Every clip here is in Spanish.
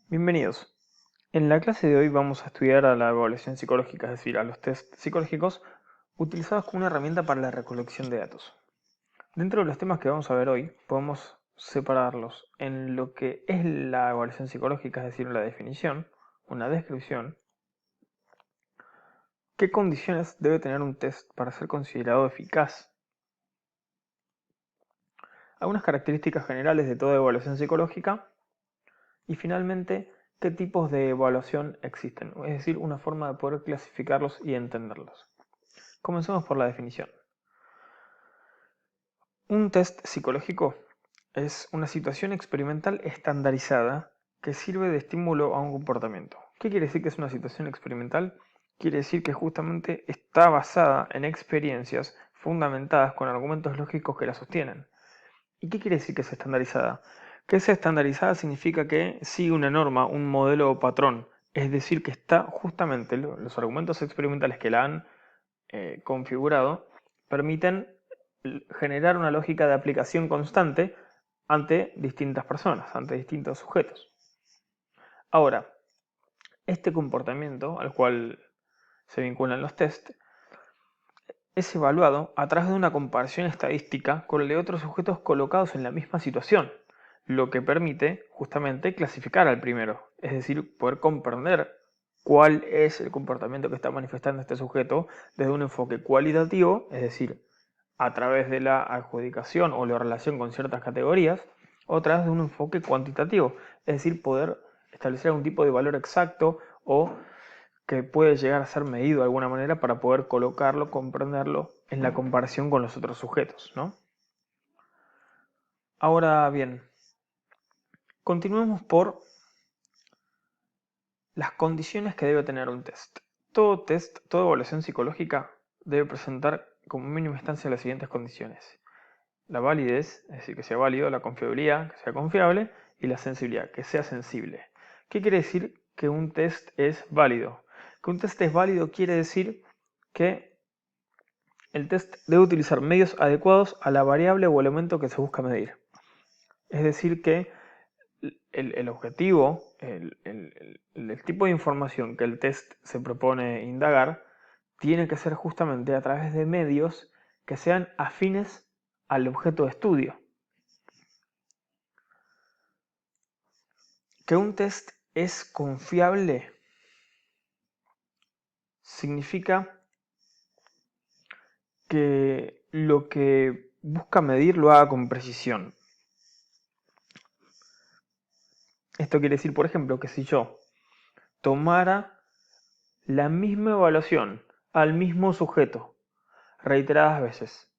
Bienvenidos. En la clase de hoy vamos a estudiar a la evaluación psicológica, es decir, a los test psicológicos utilizados como una herramienta para la recolección de datos. Dentro de los temas que vamos a ver hoy, podemos separarlos en lo que es la evaluación psicológica, es decir, la definición, una descripción, qué condiciones debe tener un test para ser considerado eficaz, algunas características generales de toda evaluación psicológica y finalmente qué tipos de evaluación existen, es decir, una forma de poder clasificarlos y entenderlos. Comencemos por la definición. Un test psicológico es una situación experimental estandarizada que sirve de estímulo a un comportamiento. ¿Qué quiere decir que es una situación experimental? Quiere decir que justamente está basada en experiencias fundamentadas con argumentos lógicos que la sostienen. ¿Y qué quiere decir que es estandarizada? Que es estandarizada significa que sigue una norma, un modelo o patrón. Es decir, que está justamente los argumentos experimentales que la han configurado permiten generar una lógica de aplicación constante ante distintas personas, ante distintos sujetos. Ahora, este comportamiento al cual se vinculan los test es evaluado a través de una comparación estadística con el de otros sujetos colocados en la misma situación, lo que permite justamente clasificar al primero, es decir, poder comprender cuál es el comportamiento que está manifestando este sujeto desde un enfoque cualitativo, es decir, a través de la adjudicación o la relación con ciertas categorías, o a través de un enfoque cuantitativo, es decir, poder establecer algún tipo de valor exacto o que puede llegar a ser medido de alguna manera para poder colocarlo, comprenderlo en la comparación con los otros sujetos, ¿no? Ahora bien, continuemos por las condiciones que debe tener un test. Todo test, toda evaluación psicológica debe presentar como mínima instancia las siguientes condiciones. La validez, es decir, que sea válido, la confiabilidad, que sea confiable, y la sensibilidad, que sea sensible. ¿Qué quiere decir que un test es válido? Que un test es válido quiere decir que el test debe utilizar medios adecuados a la variable o elemento que se busca medir. Es decir, que el objetivo, el tipo de información que el test se propone indagar, tiene que ser justamente a través de medios que sean afines al objeto de estudio. Que un test es confiable significa que lo que busca medir lo haga con precisión. Esto quiere decir, por ejemplo, que si yo tomara la misma evaluación al mismo sujeto reiteradas veces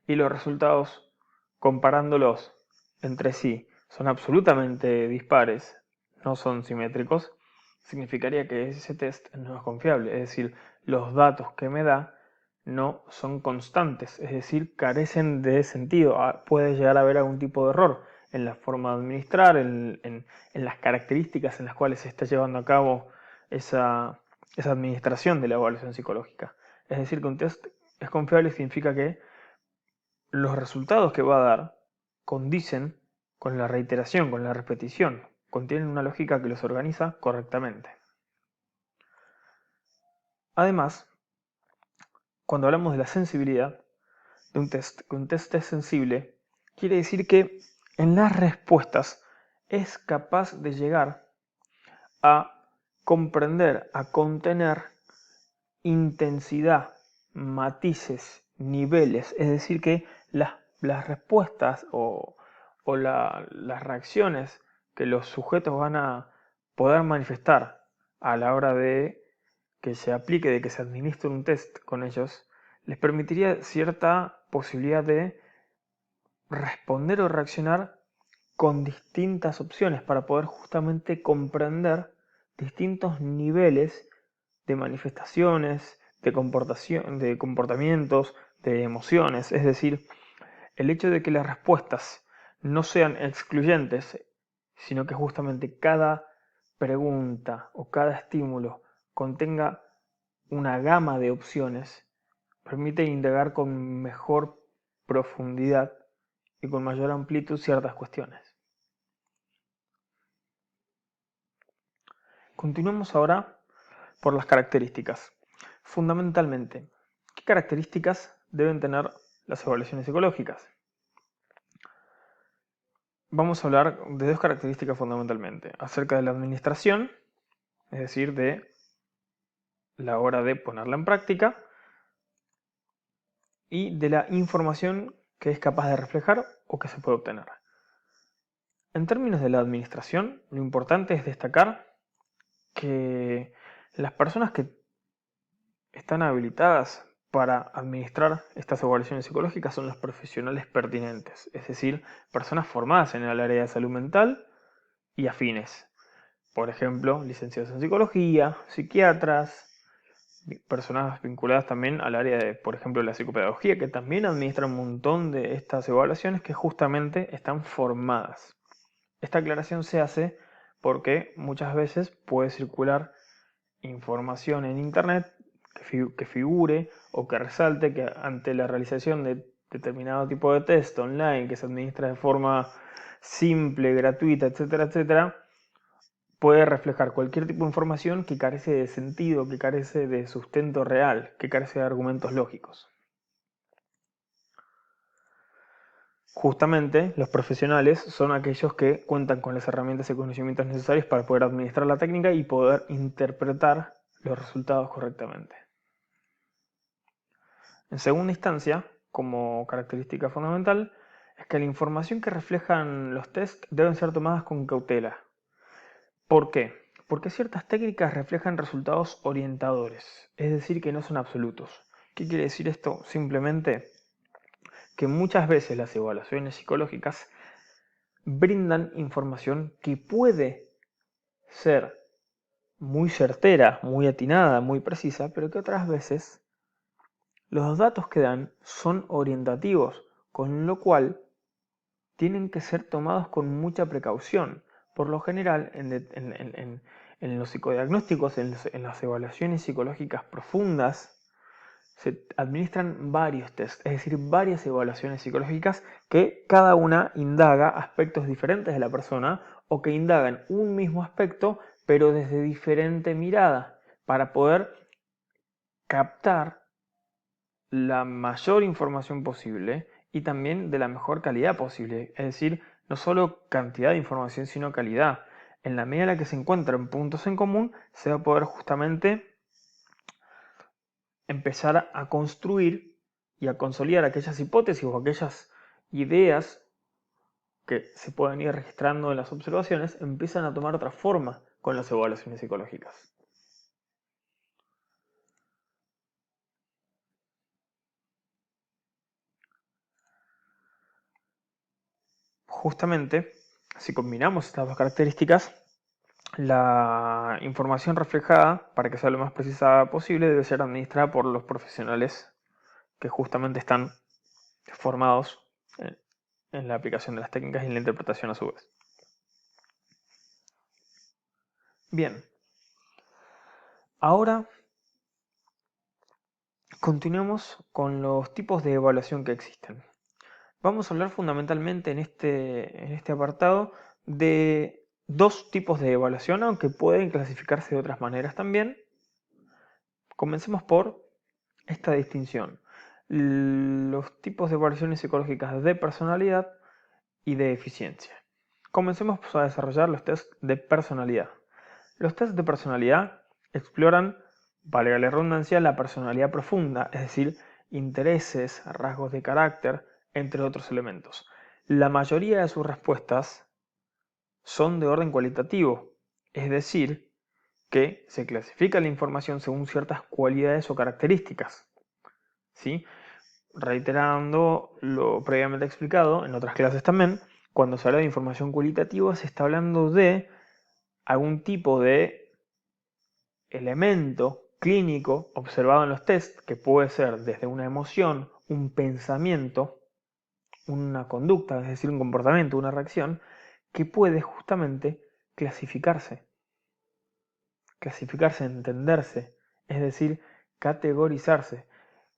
y los resultados comparándolos entre sí son absolutamente dispares, no son simétricos, significaría que ese test no es confiable, es decir, los datos que me da no son constantes, es decir, carecen de sentido. Puede llegar a haber algún tipo de error en la forma de administrar, en las características en las cuales se está llevando a cabo esa administración de la evaluación psicológica. Es decir, que un test es confiable significa que los resultados que va a dar condicen con la reiteración, con la repetición, contienen una lógica que los organiza correctamente. Además, cuando hablamos de la sensibilidad de un test, que un test es sensible, quiere decir que en las respuestas es capaz de llegar a comprender, a contener intensidad, matices, niveles, es decir, que las respuestas las reacciones que los sujetos van a poder manifestar a la hora de que se aplique, de que se administre un test con ellos, les permitiría cierta posibilidad de responder o reaccionar con distintas opciones para poder justamente comprender distintos niveles de manifestaciones, de comportamientos, de emociones. Es decir, el hecho de que las respuestas no sean excluyentes, sino que justamente cada pregunta o cada estímulo contenga una gama de opciones, permite indagar con mejor profundidad y con mayor amplitud ciertas cuestiones. Continuemos ahora por las características. Fundamentalmente, ¿qué características deben tener las evaluaciones psicológicas? Vamos a hablar de dos características fundamentalmente, acerca de la administración, es decir, de la hora de ponerla en práctica, y de la información que es capaz de reflejar o que se puede obtener. En términos de la administración, lo importante es destacar que las personas que están habilitadas para administrar estas evaluaciones psicológicas son los profesionales pertinentes, es decir, personas formadas en el área de salud mental y afines. Por ejemplo, licenciados en psicología, psiquiatras, personas vinculadas también al área de, por ejemplo, la psicopedagogía, que también administran un montón de estas evaluaciones que justamente están formadas. Esta aclaración se hace porque muchas veces puede circular información en Internet que figure o que resalte que ante la realización de determinado tipo de test online que se administra de forma simple, gratuita, etcétera, etcétera, puede reflejar cualquier tipo de información que carece de sentido, que carece de sustento real, que carece de argumentos lógicos. Justamente, los profesionales son aquellos que cuentan con las herramientas y conocimientos necesarios para poder administrar la técnica y poder interpretar los resultados correctamente. En segunda instancia, como característica fundamental, es que la información que reflejan los tests deben ser tomadas con cautela. ¿Por qué? Porque ciertas técnicas reflejan resultados orientadores, es decir, que no son absolutos. ¿Qué quiere decir esto? Simplemente que muchas veces las evaluaciones psicológicas brindan información que puede ser muy certera, muy atinada, muy precisa, pero que otras veces los datos que dan son orientativos, con lo cual tienen que ser tomados con mucha precaución. Por lo general, en los psicodiagnósticos, en las evaluaciones psicológicas profundas, se administran varios tests, es decir, varias evaluaciones psicológicas que cada una indaga aspectos diferentes de la persona o que indagan un mismo aspecto pero desde diferente mirada para poder captar la mayor información posible y también de la mejor calidad posible, es decir, no solo cantidad de información sino calidad. En la medida en la que se encuentran puntos en común, se va a poder justamente empezar a construir y a consolidar aquellas hipótesis o aquellas ideas que se pueden ir registrando en las observaciones, empiezan a tomar otra forma con las evaluaciones psicológicas. Justamente, si combinamos estas dos características, la información reflejada, para que sea lo más precisa posible, debe ser administrada por los profesionales que justamente están formados en la aplicación de las técnicas y en la interpretación a su vez. Bien, ahora continuemos con los tipos de evaluación que existen. Vamos a hablar fundamentalmente en este apartado de dos tipos de evaluación, aunque pueden clasificarse de otras maneras también. Comencemos por esta distinción. Los tipos de evaluaciones psicológicas de personalidad y de eficiencia. Comencemos a desarrollar los tests de personalidad. Los tests de personalidad exploran, valga la redundancia, la personalidad profunda, es decir, intereses, rasgos de carácter, entre otros elementos. La mayoría de sus respuestas son de orden cualitativo, es decir, que se clasifica la información según ciertas cualidades o características. ¿Sí? Reiterando lo previamente explicado en otras clases también, cuando se habla de información cualitativa se está hablando de algún tipo de elemento clínico observado en los tests, que puede ser desde una emoción, un pensamiento, una conducta, es decir, un comportamiento, una reacción, que puede justamente clasificarse, entenderse, es decir, categorizarse.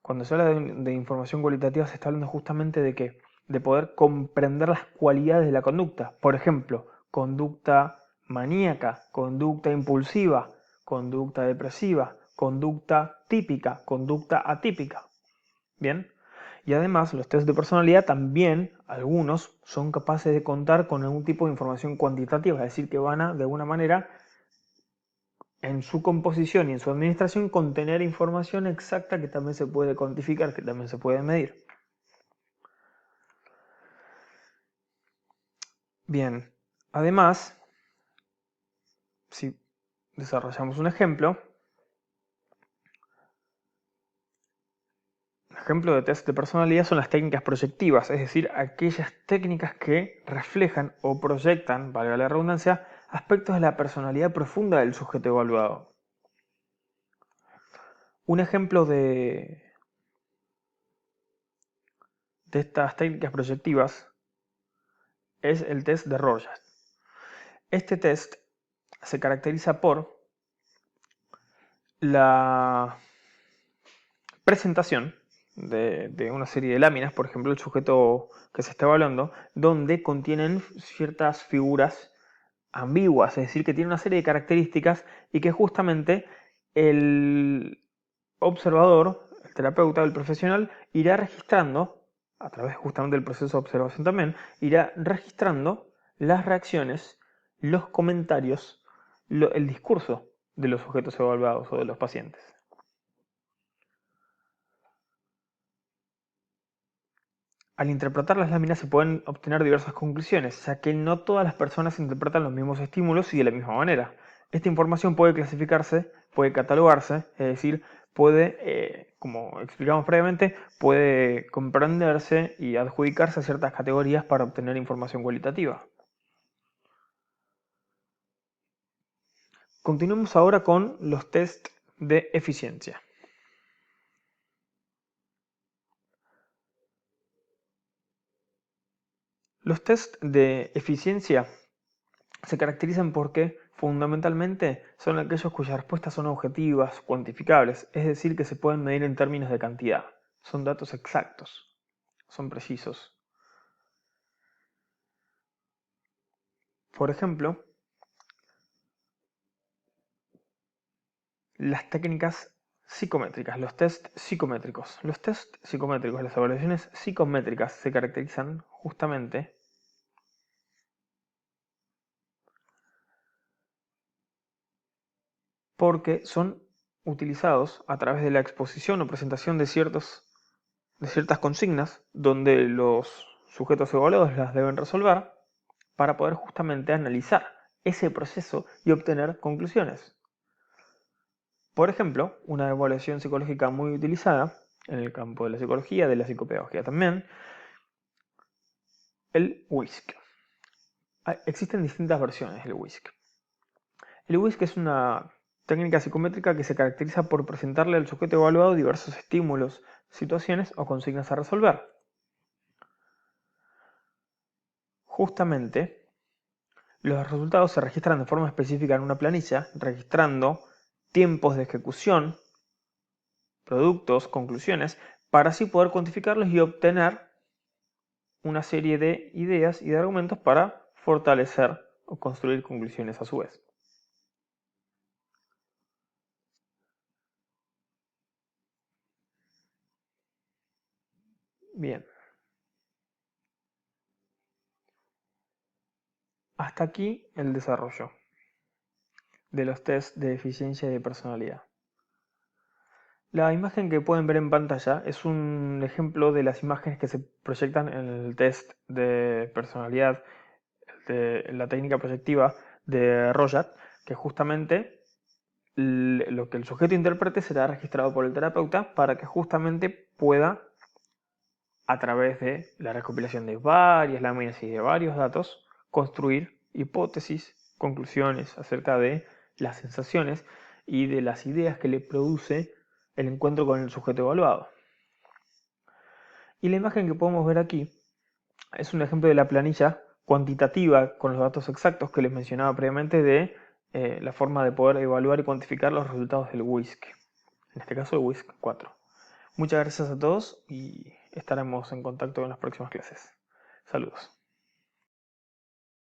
Cuando se habla de información cualitativa se está hablando justamente de qué, de poder comprender las cualidades de la conducta. Por ejemplo, conducta maníaca, conducta impulsiva, conducta depresiva, conducta típica, conducta atípica. Bien, y además los test de personalidad también, algunos, son capaces de contar con algún tipo de información cuantitativa, es decir, que van a, de alguna manera, en su composición y en su administración, contener información exacta que también se puede cuantificar, que también se puede medir. Bien, además, si desarrollamos un ejemplo de test de personalidad son las técnicas proyectivas, es decir, aquellas técnicas que reflejan o proyectan, valga la redundancia, aspectos de la personalidad profunda del sujeto evaluado. Un ejemplo de estas técnicas proyectivas es el test de Rorschach. Este test se caracteriza por la presentación de una serie de láminas, por ejemplo el sujeto que se está evaluando, donde contienen ciertas figuras ambiguas, es decir, que tienen una serie de características y que justamente el observador, el terapeuta, el profesional, irá registrando, a través justamente del proceso de observación también, irá registrando las reacciones, los comentarios, el discurso de los sujetos evaluados o de los pacientes. Al interpretar las láminas se pueden obtener diversas conclusiones, ya que no todas las personas interpretan los mismos estímulos y de la misma manera. Esta información puede clasificarse, puede catalogarse, es decir, puede, como explicamos previamente, puede comprenderse y adjudicarse a ciertas categorías para obtener información cualitativa. Continuemos ahora con los test de eficiencia. Los test de eficiencia se caracterizan porque, fundamentalmente, son aquellos cuyas respuestas son objetivas, cuantificables, es decir, que se pueden medir en términos de cantidad. Son datos exactos, son precisos. Por ejemplo, las técnicas psicométricas, los test psicométricos. Los test psicométricos, las evaluaciones psicométricas se caracterizan justamente porque son utilizados a través de la exposición o presentación de ciertas consignas donde los sujetos evaluados las deben resolver para poder justamente analizar ese proceso y obtener conclusiones. Por ejemplo, una evaluación psicológica muy utilizada en el campo de la psicología, de la psicopedagogía también, el WISC. Existen distintas versiones del WISC. El WISC es una técnica psicométrica que se caracteriza por presentarle al sujeto evaluado diversos estímulos, situaciones o consignas a resolver. Justamente, los resultados se registran de forma específica en una planilla, registrando tiempos de ejecución, productos, conclusiones, para así poder cuantificarlos y obtener una serie de ideas y de argumentos para fortalecer o construir conclusiones a su vez. Bien. Hasta aquí el desarrollo de los test de eficiencia y de personalidad. La imagen que pueden ver en pantalla es un ejemplo de las imágenes que se proyectan en el test de personalidad, de la técnica proyectiva de Rorschach, que justamente lo que el sujeto interprete será registrado por el terapeuta para que justamente pueda, a través de la recopilación de varias láminas y de varios datos, construir hipótesis, conclusiones acerca de las sensaciones y de las ideas que le produce el encuentro con el sujeto evaluado. Y la imagen que podemos ver aquí es un ejemplo de la planilla cuantitativa con los datos exactos que les mencionaba previamente de la forma de poder evaluar y cuantificar los resultados del WISC, en este caso el WISC 4. Muchas gracias a todos y estaremos en contacto en las próximas clases. Saludos.